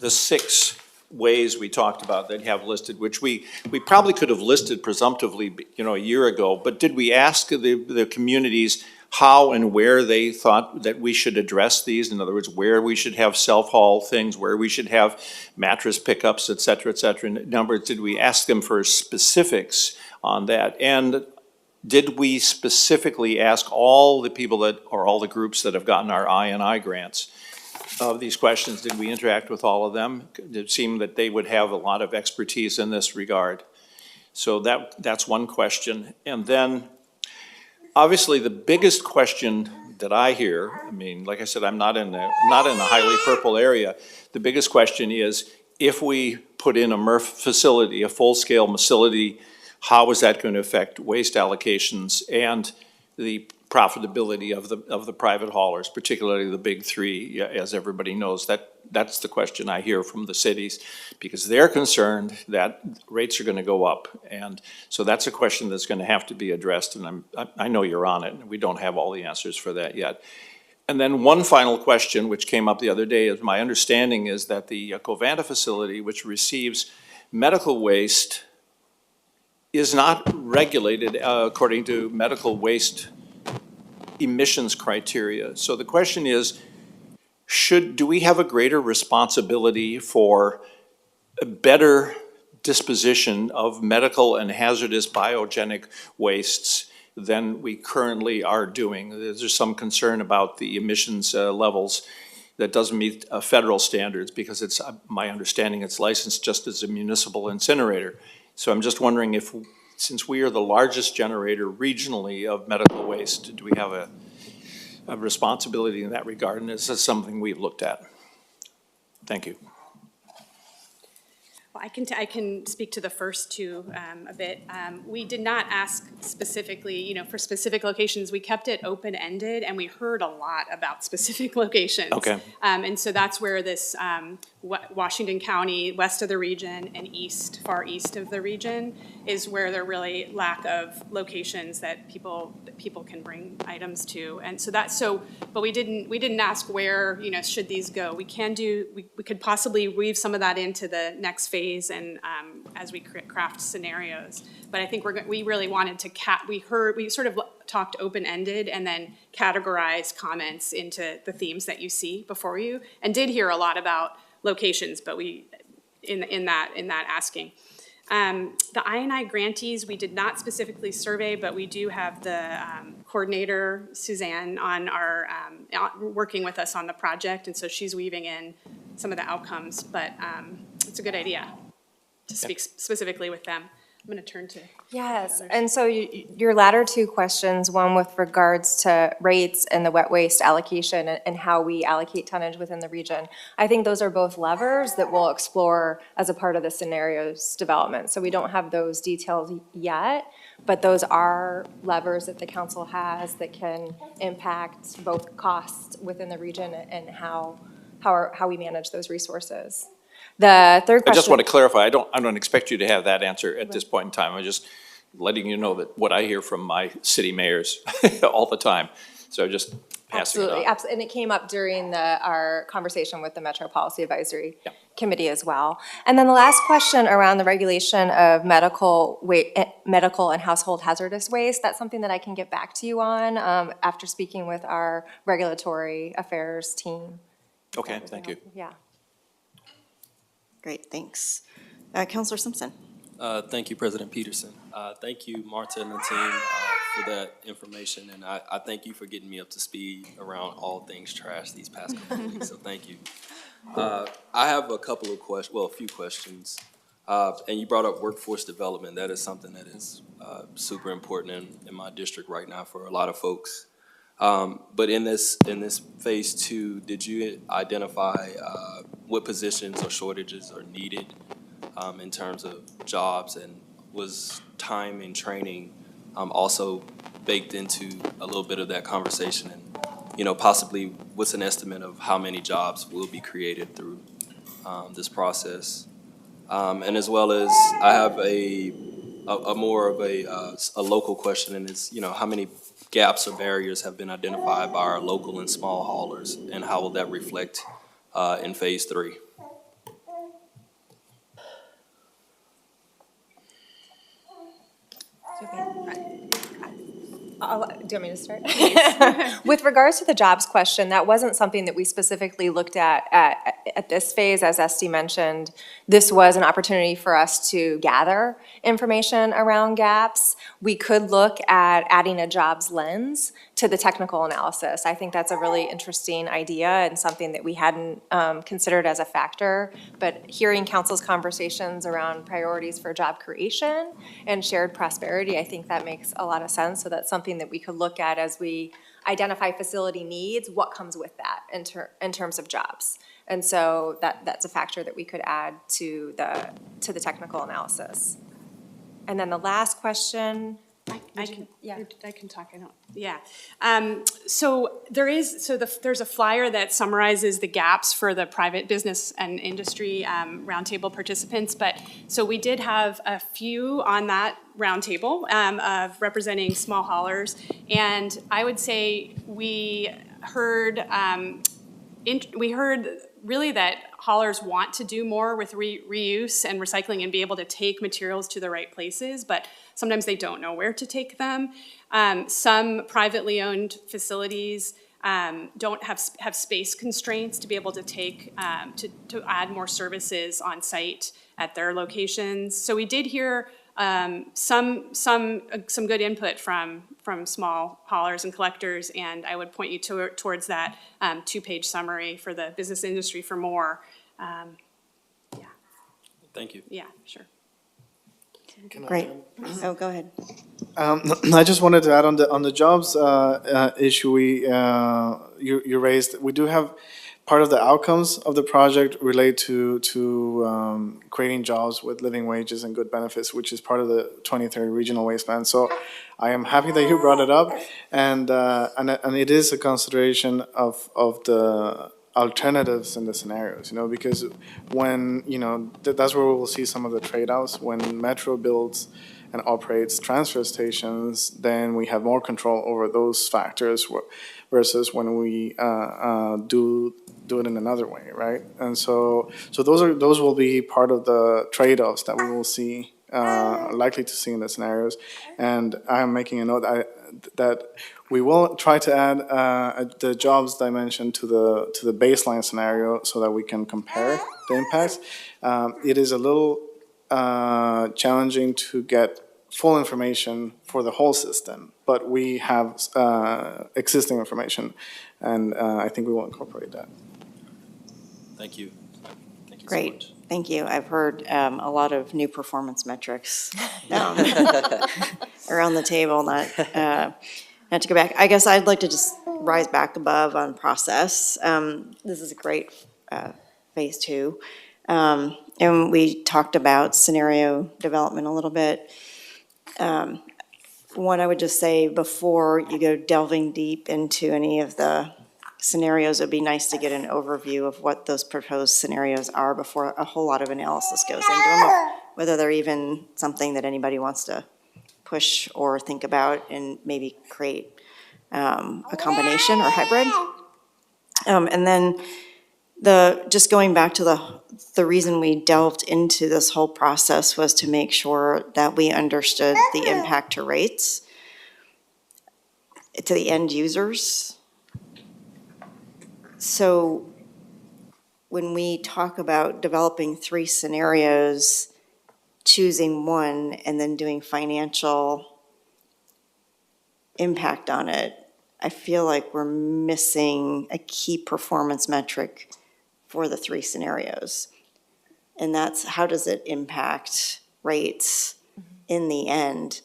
6 ways we talked about that you have listed, which we probably could have listed presumptively, a year ago, but did we ask the communities how and where they thought that we should address these? In other words, where we should have self-haul things, where we should have mattress pickups, et cetera, et cetera. In other words, did we ask them for specifics on that? And did we specifically ask all the people or all the groups that have gotten our I&I grants of these questions? Did we interact with all of them? It seemed that they would have a lot of expertise in this regard. So that's one question. And then, obviously, the biggest question that I hear, I mean, like I said, I'm not in the highly purple area. The biggest question is, if we put in a MRF facility, a full-scale facility, how is that going to affect waste allocations and the profitability of the private haulers, particularly the big three, as everybody knows? That's the question I hear from the cities, because they're concerned that rates are going to go up. And so that's a question that's going to have to be addressed, and I know you're on it, and we don't have all the answers for that yet. And then one final question, which came up the other day, is my understanding is that the Covanta facility, which receives medical waste, is not regulated according to medical waste emissions criteria. So the question is, do we have a greater responsibility for a better disposition of medical and hazardous biogenic wastes than we currently are doing? There's some concern about the emissions levels that doesn't meet federal standards, because it's, my understanding, it's licensed just as a municipal incinerator. So I'm just wondering if, since we are the largest generator regionally of medical waste, do we have a responsibility in that regard? And is this something we've looked at? Thank you. Well, I can speak to the first two a bit. We did not ask specifically, for specific locations. We kept it open-ended, and we heard a lot about specific locations. Okay. And so that's where this Washington County, west of the region, and far east of the region, is where there really lack of locations that people can bring items to. And so but we didn't ask where, should these go. We could possibly weave some of that into the next phase and as we craft scenarios. But I think we really wanted to we sort of talked open-ended and then categorized comments into the themes that you see before you, and did hear a lot about locations, but in that asking. The I&I grantees, we did not specifically survey, but we do have the coordinator, Suzanne, on our, working with us on the project, and so she's weaving in some of the outcomes, but it's a good idea to speak specifically with them. I'm going to turn to Yes, and so your latter two questions, one with regards to rates and the wet waste allocation and how we allocate tonnage within the region, I think those are both levers that we'll explore as a part of the scenarios development. So we don't have those details yet, but those are levers that the council has that can impact both costs within the region and how we manage those resources. The third question. I just want to clarify, I don't expect you to have that answer at this point in time. I'm just letting you know that what I hear from my city mayors all the time. So just passing it on. Absolutely, and it came up during our conversation with the Metro Policy Advisory Committee as well. And then the last question around the regulation of medical and household hazardous waste, that's something that I can get back to you on after speaking with our regulatory affairs team. Okay, thank you. Yeah. Great, thanks. Councilor Simpson. Thank you, President Peterson. Thank you, Marta and the team, for that information, and I thank you for getting me up to speed around all things trash these past couple of weeks, so thank you. I have a couple of questions, well, a few questions. And you brought up workforce development. That is something that is super important in my district right now for a lot of folks. But in this phase 2, did you identify what positions or shortages are needed in terms of jobs, and was time and training also baked into a little bit of that conversation? And possibly what's an estimate of how many jobs will be created through this process? And as well as I have a more of a local question, and it's how many gaps or barriers have been identified by our local and small haulers, and how will that reflect in phase 3? Do you want me to start? With regards to the jobs question, that wasn't something that we specifically looked at this phase. As Esty mentioned, this was an opportunity for us to gather information around gaps. We could look at adding a jobs lens to the technical analysis. I think that's a really interesting idea and something that we hadn't considered as a factor. But hearing council's conversations around priorities for job creation and shared prosperity, I think that makes a lot of sense. So that's something that we could look at as we identify facility needs, what comes with that in terms of jobs. And so that's a factor that we could add to the technical analysis. And then the last question. I can, yeah. I can talk, I don't, yeah. So there's a flyer that summarizes the gaps for the private business and industry roundtable participants. But, so we did have a few on that roundtable of representing small haulers. And I would say we heard really that haulers want to do more with reuse and recycling and be able to take materials to the right places, but sometimes they don't know where to take them. Some privately owned facilities don't have space constraints to be able to take, to add more services on site at their locations. So we did hear some good input from small haulers and collectors, and I would point you towards that two-page summary for the business industry for more. Thank you. Yeah, sure. Great. Oh, go ahead. I just wanted to add on the jobs issue you raised. We do have part of the outcomes of the project relate to creating jobs with living wages and good benefits, which is part of the 2030 regional waste plan. So I am happy that you brought it up, and it is a consideration of the alternatives in the scenarios, because when, that's where we will see some of the trade-offs. When Metro builds and operates transfer stations, then we have more control over those factors versus when we do it in another way, right? And so those will be part of the trade-offs that we will see, likely to see in the scenarios. And I'm making a note that we will try to add the jobs dimension to the baseline scenario so that we can compare the impacts. It is a little challenging to get full information for the whole system, but we have existing information, and I think we will incorporate that. Thank you. Thank you so Great. much. Thank you. I've heard a lot of new performance metrics around the table, not to go back. I guess I'd like to just rise back above on process. This is a great phase two. And we talked about scenario development a little bit. One, I would just say before you go delving deep into any of the scenarios, it'd be nice to get an overview of what those proposed scenarios are before a whole lot of analysis goes into them, whether they're even something that anybody wants to push or think about and maybe create a combination or hybrid. And then just going back to the reason we delved into this whole process was to make sure that we understood the impact to rates, to the end users. So when we talk about developing 3 scenarios, choosing one and then doing financial impact on it, I feel like we're missing a key performance metric for the 3 scenarios. And that's how does it impact rates in the end?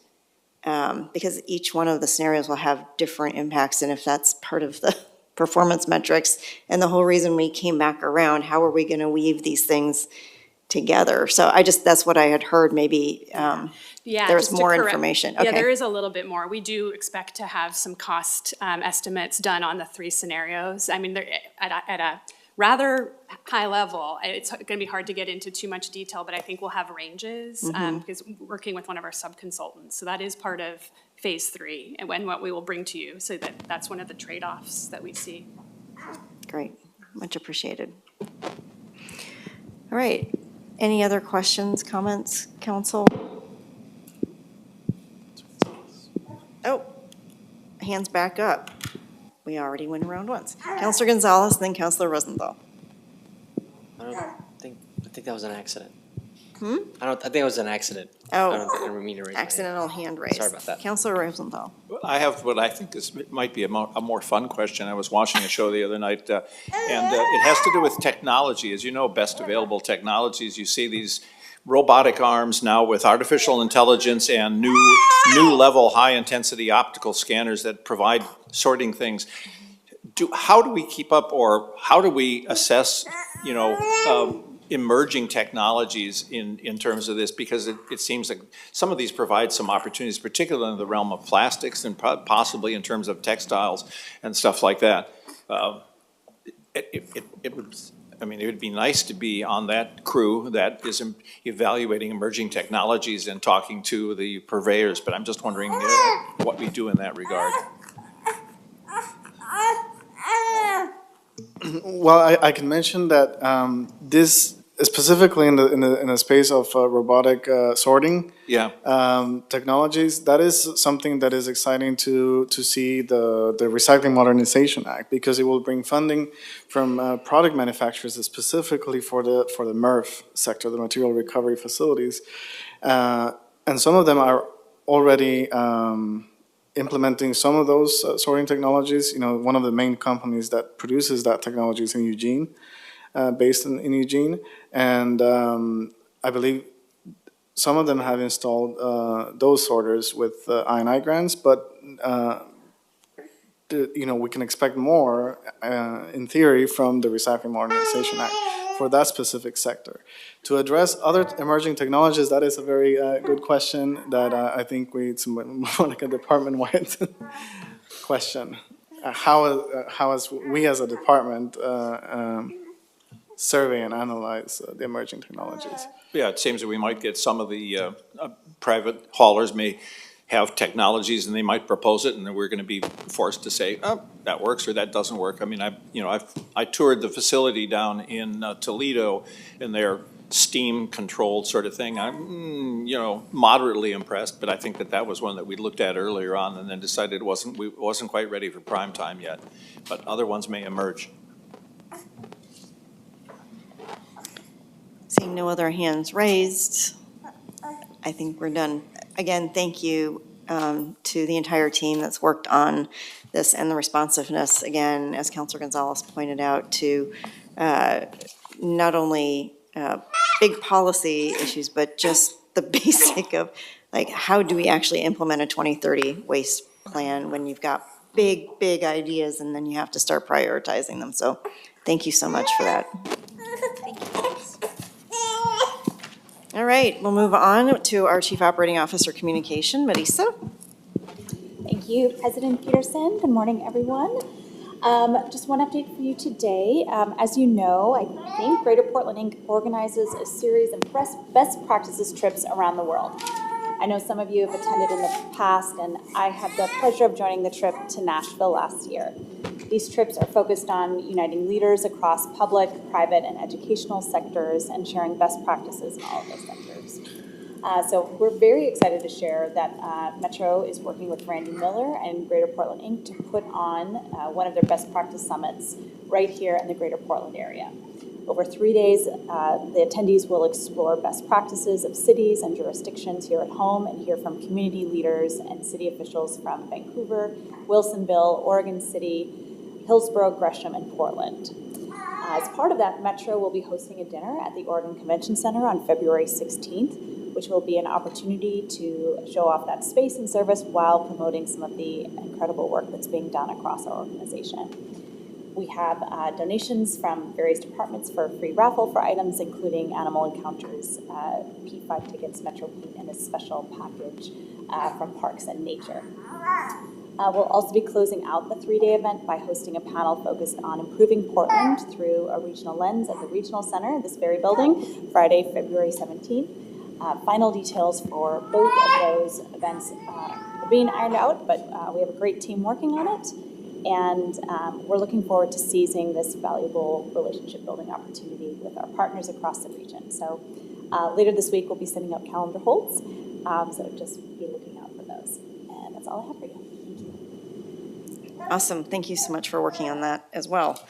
Because each one of the scenarios will have different impacts, and if that's part of the performance metrics, and the whole reason we came back around, how are we going to weave these things together? So that's what I had heard, maybe Yeah, there's just to more correct- information. Yeah, Okay. there is a little bit more. We do expect to have some cost estimates done on the 3 scenarios. I mean, they're at a rather high level. It's going to be hard to get into too much detail, but I think we'll have ranges because we're working with one of our sub-consultants. So that is part of phase 3 and what we will bring to you. So that's one of the trade-offs that we see. Great, much appreciated. All right, any other questions, comments, council? hands back up. We already went around once. Counselor Gonzalez, then Counselor Rosenthal. I think that was an accident. I think it was an accident. Oh. I don't mean to raise my hand. Accidental hand raise. Sorry about that. Counselor Rosenthal. I have what I think might be a more fun question. I was watching a show the other night, and it has to do with technology. As you know, best available technologies, you see these robotic arms now with artificial intelligence and new level high-intensity optical scanners that provide sorting things. How do we keep up, or how do we assess, emerging technologies in terms of this? Because it seems like some of these provide some opportunities, particularly in the realm of plastics and possibly in terms of textiles and stuff like that. It would be nice to be on that crew that is evaluating emerging technologies and talking to the purveyors, but I'm just wondering what we do in that regard. Well, I can mention that this specifically in the space of robotic sorting technologies, that is something that is exciting to see the Recycling Modernization Act, because it will bring funding from product manufacturers specifically for the MRF sector, the material recovery facilities, and some of them are already implementing some of those sorting technologies. One of the main companies that produces that technology is in Eugene, based in Eugene, and I believe some of them have installed those sorters with I&I grants, but we can expect more, in theory, from the Recycling Modernization Act for that specific sector. To address other emerging technologies, that is a very good question that I think it's more like a department-wide question. How as we as a department survey and analyze the emerging technologies? Yeah, it seems that we might get some of the private haulers may have technologies and they might propose it, and then we're going to be forced to say, oh, that works or that doesn't work. I mean, I toured the facility down in Toledo and their steam-controlled sort of thing. I'm, moderately impressed, but I think that was one that we looked at earlier on and then decided we wasn't quite ready for prime time yet. But other ones may emerge. Seeing no other hands raised, I think we're done. Again, thank you to the entire team that's worked on this, and the responsiveness, again, as Councilor Gonzalez pointed out, to not only big policy issues, but just the basic of, how do we actually implement a 2030 waste plan when you've got big ideas and then you have to start prioritizing them. So thank you so much for that. All right, we'll move on to our Chief Operating Officer Communication, Marisa. Thank you, President Peterson. Good morning, everyone. Just one update for you today. As you know, I think Greater Portland Inc. organizes a series of best practices trips around the world. I know some of you have attended in the past, and I had the pleasure of joining the trip to Nashville last year. These trips are focused on uniting leaders across public, private, and educational sectors and sharing best practices in all of those sectors. So we're very excited to share that Metro is working with Randy Miller and Greater Portland Inc. to put on one of their best practice summits right here in the Greater Portland area. Over 3 days, the attendees will explore best practices of cities and jurisdictions here at home and hear from community leaders and city officials from Vancouver, Wilsonville, Oregon City, Hillsborough, Gresham, and Portland. As part of that, Metro will be hosting a dinner at the Oregon Convention Center on February 16th, which will be an opportunity to show off that space and service while promoting some of the incredible work that's being done across our organization. We have donations from various departments for a free raffle for items, including Animal Encounters, P5 tickets, Metro Paint, and a special package from Parks and Nature. We'll also be closing out the 3-day event by hosting a panel focused on improving Portland through a regional lens at the Regional Center in this very building, Friday, February 17th. Final details for both of those events are being ironed out, but we have a great team working on it. And we're looking forward to seizing this valuable relationship building opportunity with our partners across the region. So later this week, we'll be sending out calendar holds. So just be looking out for those. And that's all I have for you. Thank you. Awesome. Thank you so much for working on that as well.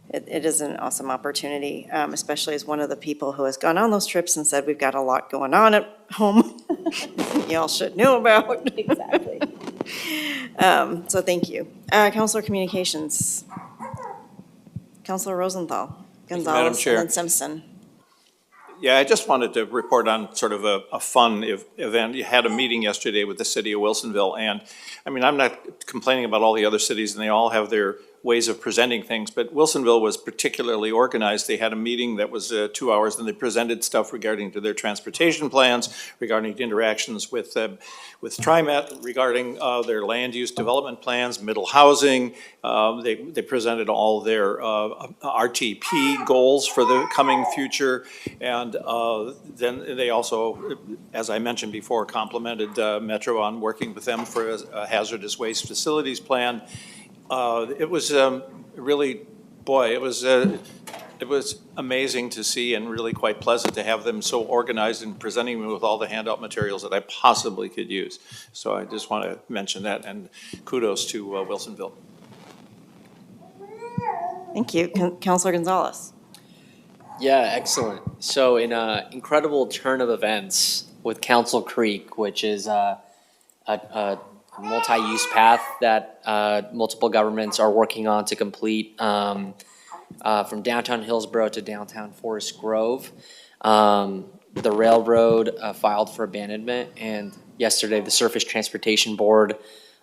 It is an awesome opportunity, especially as one of the people who has gone on those trips and said, we've got a lot going on at home. Y'all should know about. Exactly. So thank you. Counselor Communications. Counselor Rosenthal, Madam Gonzalez, Chair. and then Simpson. Yeah, I just wanted to report on sort of a fun event. You had a meeting yesterday with the city of Wilsonville, and, I mean, I'm not complaining about all the other cities, and they all have their ways of presenting things, but Wilsonville was particularly organized. They had a meeting that was 2 hours, and they presented stuff regarding to their transportation plans, regarding interactions with TriMet, regarding their land use development plans, middle housing. They presented all their RTP goals for the coming future, and then they also, as I mentioned before, complimented Metro on working with them for a hazardous waste facilities plan. It was really, boy, it was amazing to see and really quite pleasant to have them so organized and presenting me with all the handout materials that I possibly could use. So I just want to mention that, and kudos to Wilsonville. Thank you. Counselor Gonzalez. Yeah, excellent. So in an incredible turn of events with Council Creek, which is a multi-use path that multiple governments are working on to complete from downtown Hillsborough to downtown Forest Grove. The railroad filed for abandonment, and yesterday the Surface Transportation Board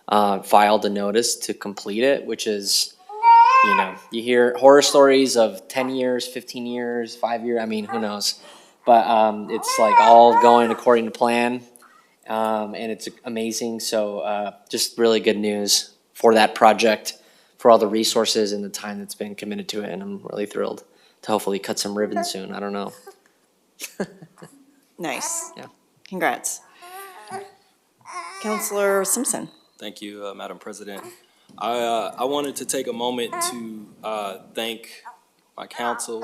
filed a notice to complete it, which is, you know, you hear horror stories of 10 years, 15 years, 5 years, I mean, who knows? But it's like all going according to plan. And it's amazing. So just really good news for that project, for all the resources and the time that's been committed to it. And I'm really thrilled to hopefully cut some ribbons soon. I don't know. Nice. Yeah. Congrats. Counselor Simpson. Thank you, Madam President. I wanted to take a moment to thank my council,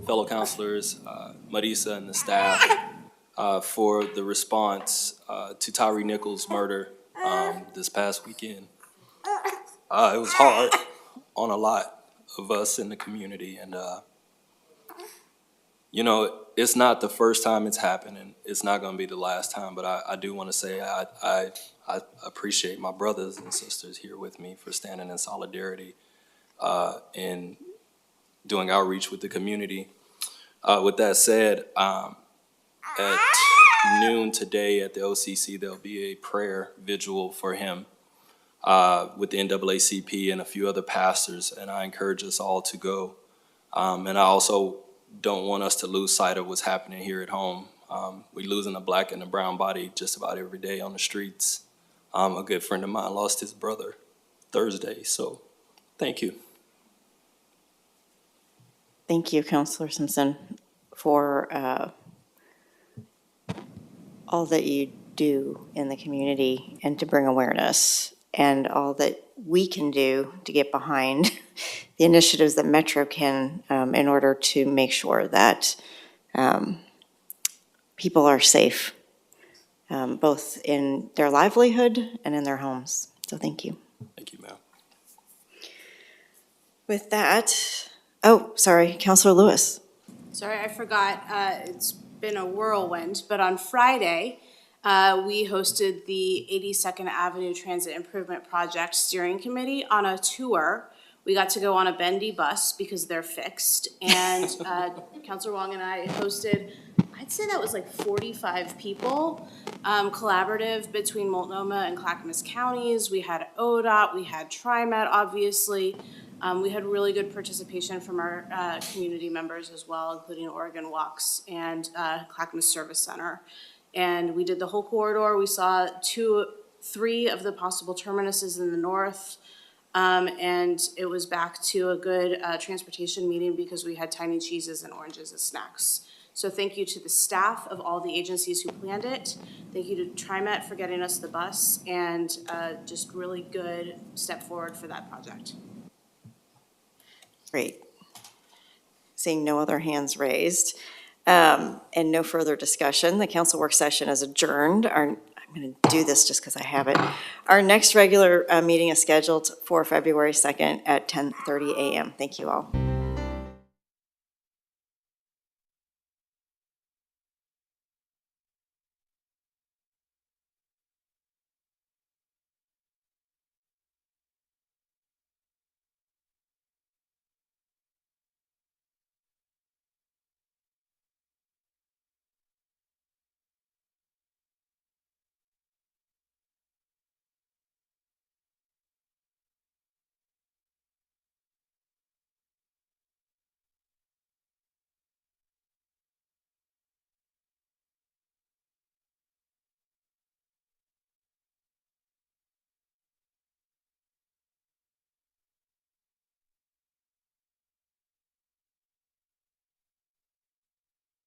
fellow councilors, Marisa and the staff, for the response to Tyree Nichols' murder this past weekend. It was hard on a lot of us in the community, and you know, it's not the first time it's happened, and it's not going to be the last time. But I do want to say I appreciate my brothers and sisters here with me for standing in solidarity and doing outreach with the community. With that said, at noon today at the OCC, there'll be a prayer vigil for him with the NAACP and a few other pastors, and I encourage us all to go. And I also don't want us to lose sight of what's happening here at home. We're losing a black and a brown body just about every day on the streets. A good friend of mine lost his brother Thursday, so thank you. Thank you, Counselor Simpson, for all that you do in the community and to bring awareness, and all that we can do to get behind the initiatives that Metro can in order to make sure that people are safe, both in their livelihood and in their homes. So thank you. Thank you, ma'am. With that, oh, sorry, Counselor Lewis. Sorry, I forgot, it's been a whirlwind, but on Friday, we hosted the 82nd Avenue Transit Improvement Project Steering Committee on a tour. We got to go on a bendy bus because they're fixed, and Councilor Wong and I hosted, I'd say that was like 45 people, collaborative between Multnomah and Clackamas counties. We had ODOT, we had TriMet, obviously. We had really good participation from our community members as well, including Oregon Walks and Clackamas Service Center. And we did the whole corridor. We saw 3 of the possible terminuses in the north. And it was back to a good transportation meeting because we had tiny cheeses and oranges as snacks. So thank you to the staff of all the agencies who planned it. Thank you to TriMet for getting us the bus, and just really good step forward for that project. Great. Seeing no other hands raised and no further discussion, the council work session is adjourned. I'm going to do this just because I have it. Our next regular meeting is scheduled for February 2nd at 10:30 a.m. Thank you all.